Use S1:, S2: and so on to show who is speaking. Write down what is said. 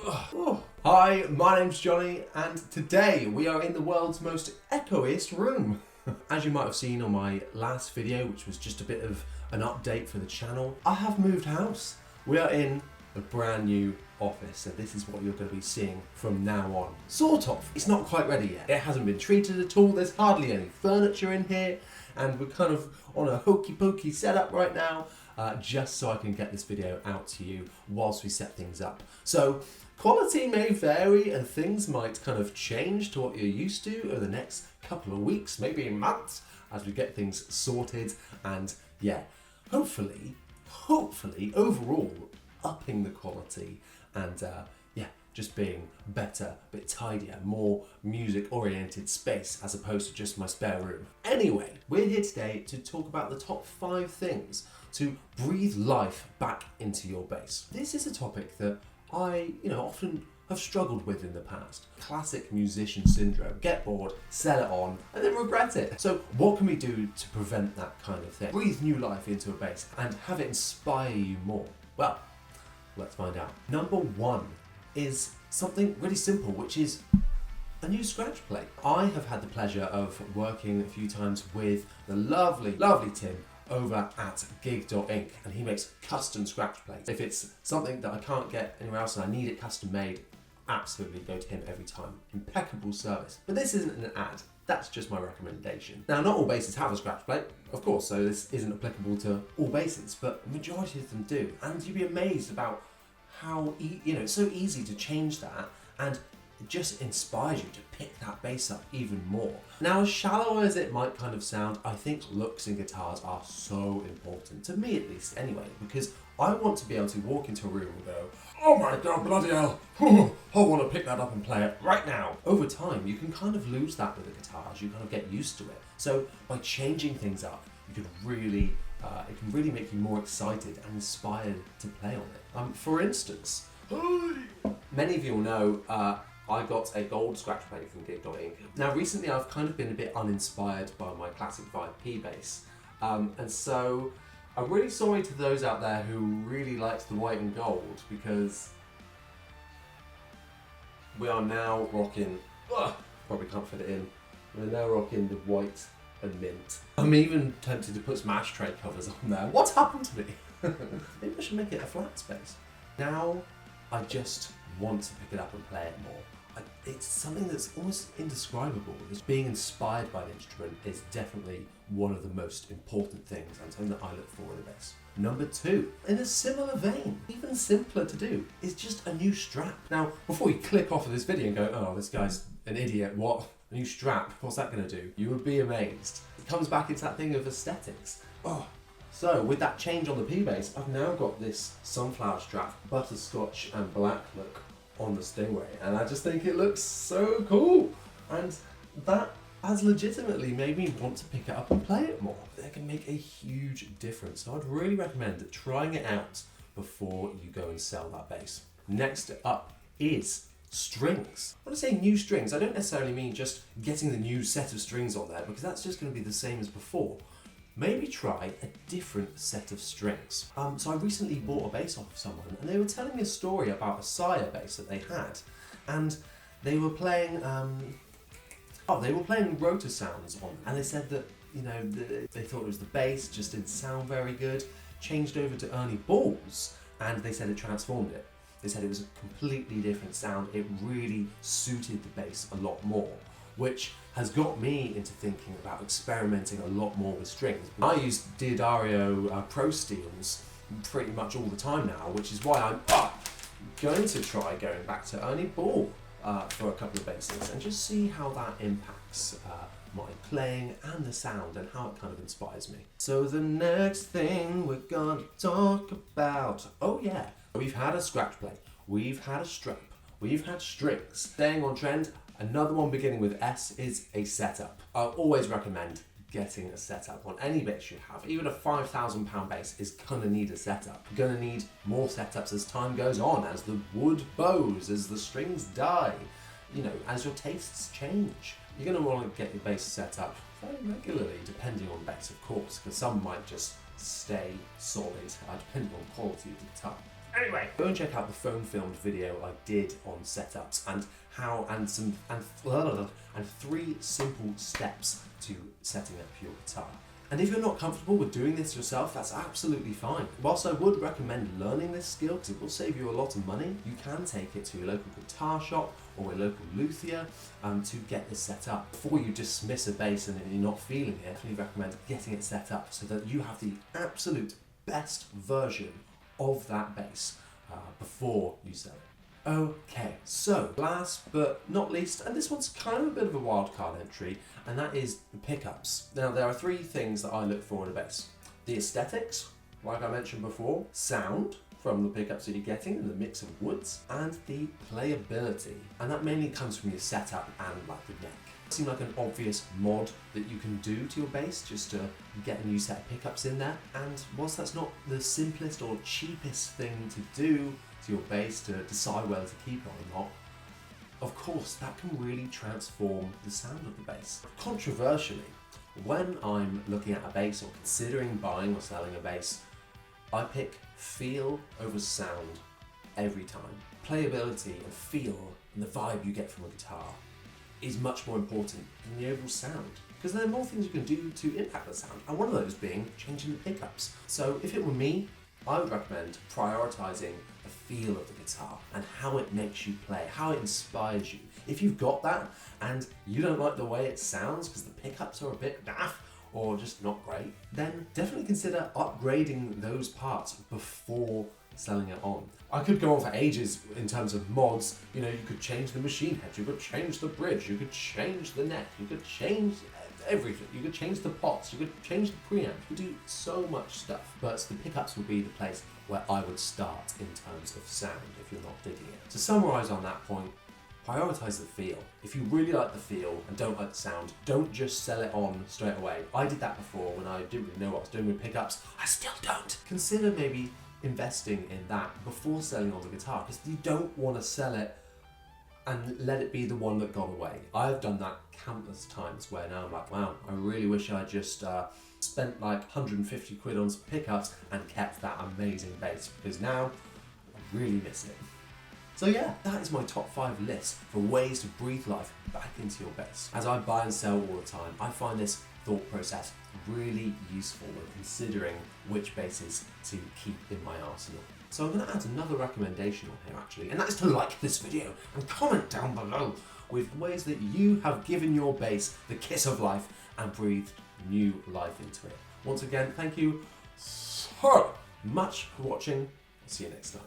S1: Hi, my name's Jonny, and today we are in the world's most echoiest room. As you might have seen on my last video, which was just a bit of an update for the channel, I have moved house. We are in a brand new office, and this is what you're going to be seeing from now on. Sort of. It's not quite ready yet. It hasn't been treated at all. There's hardly any furniture in here, and we're kind of on a hokey pokey setup right now, just so I can get this video out to you whilst we set things up. So quality may vary and things might kind of change to what you're used to over the next couple of weeks, maybe months, as we get things sorted, and yeah, hopefully overall upping the quality and just being better, a bit tidier, more music oriented space as opposed to just my spare room. Anyway, we're here today to talk about the top 5 things to breathe life back into your bass. This is a topic that I, often have struggled with in the past. Classic musician syndrome. Get bored, sell it on, and then regret it. So what can we do to prevent that kind of thing? Breathe new life into a bass and have it inspire you more. Well, let's find out. Number 1 is something really simple, which is a new scratch plate. I have had the pleasure of working a few times with the lovely Tim over at Gig.Inc, and he makes custom scratch plates. If it's something that I can't get anywhere else and I need it custom made, absolutely go to him every time. Impeccable service. But this isn't an ad, that's just my recommendation. Now, not all basses have a scratch plate, of course, so this isn't applicable to all basses, but the majority of them do. And you'd be amazed about how, it's so easy to change that, and it just inspires you to pick that bass up even more. Now, as shallow as it might kind of sound, I think looks in guitars are so important, to me at least anyway, because I want to be able to walk into a room and go, oh my god, bloody hell, I want to pick that up and play it right now. Over time, you can kind of lose that with the guitar as you kind of get used to it. So by changing things up, you can really, it can really make you more excited and inspired to play on it. For instance, many of you will know, I got a gold scratch plate from Gig.Inc. Now recently I've kind of been a bit uninspired by my classic 5P bass, and so I'm really sorry to those out there who really liked the white and gold, because we are now rocking, probably can't fit it in, we're now rocking the white and mint. I'm even tempted to put some ashtray covers on there. What's happened to me? Maybe I should make it a flat space. Now I just want to pick it up and play it more. It's something that's almost indescribable. Just being inspired by an instrument is definitely one of the most important things, and something that I look for in a bass. Number 2, in a similar vein, even simpler to do, is just a new strap. Now, before you click off of this video and go, oh, this guy's an idiot, what? A new strap, what's that going to do? You would be amazed. It comes back into that thing of aesthetics. So with that change on the P-bass, I've now got this sunflower strap, butterscotch and black look on the Stingray, and I just think it looks so cool, and that has legitimately made me want to pick it up and play it more. It can make a huge difference, so I'd really recommend trying it out before you go and sell that bass. Next up is strings. When I say new strings, I don't necessarily mean just getting the new set of strings on there, because that's just going to be the same as before. Maybe try a different set of strings. So I recently bought a bass off of someone, and they were telling me a story about a Sire bass that they had, and they were playing rotor sounds on, and they said that they thought it was the bass, just didn't sound very good. Changed over to Ernie Balls, and they said it transformed it. They said it was a completely different sound. It really suited the bass a lot more, which has got me into thinking about experimenting a lot more with strings. I use Diodario Pro Steels pretty much all the time now, which is why I'm going to try going back to Ernie Ball for a couple of basses and just see how that impacts my playing and the sound, and how it kind of inspires me. So the next thing we're gonna talk about, we've had a scratch plate, we've had a strap, we've had strings. Staying on trend, another one beginning with S is a setup. I always recommend getting a setup on any bass you have. Even a £5,000 bass is gonna need a setup. You're gonna need more setups as time goes on, as the wood bows, as the strings die, as your tastes change. You're gonna wanna get your bass set up fairly regularly, depending on bass, of course, because some might just stay solid, depending on quality of the guitar. Anyway, go and check out the phone filmed video I did on setups and three simple steps to setting up your guitar. And if you're not comfortable with doing this yourself, that's absolutely fine. Whilst I would recommend learning this skill because it will save you a lot of money, you can take it to your local guitar shop or a local luthier to get this set up. Before you dismiss a bass and you're not feeling it, I definitely recommend getting it set up so that you have the absolute best version of that bass before you sell it. Okay, so last but not least, and this one's kind of a bit of a wild card entry, and that is the pickups. Now there are three things that I look for in a bass. The aesthetics, like I mentioned before, sound from the pickups that you're getting and the mix of woods, and the playability. And that mainly comes from your setup and like the neck. It seems like an obvious mod that you can do to your bass just to get a new set of pickups in there. And whilst that's not the simplest or cheapest thing to do to your bass to decide whether to keep it or not, of course that can really transform the sound of the bass. Controversially, when I'm looking at a bass or considering buying or selling a bass, I pick feel over sound every time. Playability and feel and the vibe you get from a guitar is much more important than the overall sound, because there are more things you can do to impact the sound, and one of those being changing the pickups. So if it were me, I would recommend prioritising the feel of the guitar and how it makes you play, how it inspires you. If you've got that and you don't like the way it sounds because the pickups are a bit naff or just not great, then definitely consider upgrading those parts before selling it on. I could go on for ages in terms of mods. You know, you could change the machine head, you could change the bridge, you could change the neck, you could change everything. You could change the pots, you could change the preamp, you could do so much stuff. But the pickups would be the place where I would start in terms of sound if you're not digging it. To summarise on that point, prioritise the feel. If you really like the feel and don't like the sound, don't just sell it on straight away. I did that before when I didn't really know what I was doing with pickups. I still don't. Consider maybe investing in that before selling on the guitar, because you don't want to sell it and let it be the one that got away. I've done that countless times where now I'm like, wow, I really wish I just spent like 150 quid on some pickups and kept that amazing bass, because now I really miss it. So yeah, that is my top 5 list for ways to breathe life back into your bass. As I buy and sell all the time, I find this thought process really useful when considering which basses to keep in my arsenal. So I'm going to add another recommendation on here actually, and that is to like this video and comment down below with ways that you have given your bass the kiss of life and breathed new life into it. Once again, thank you so much for watching. I'll see you next time.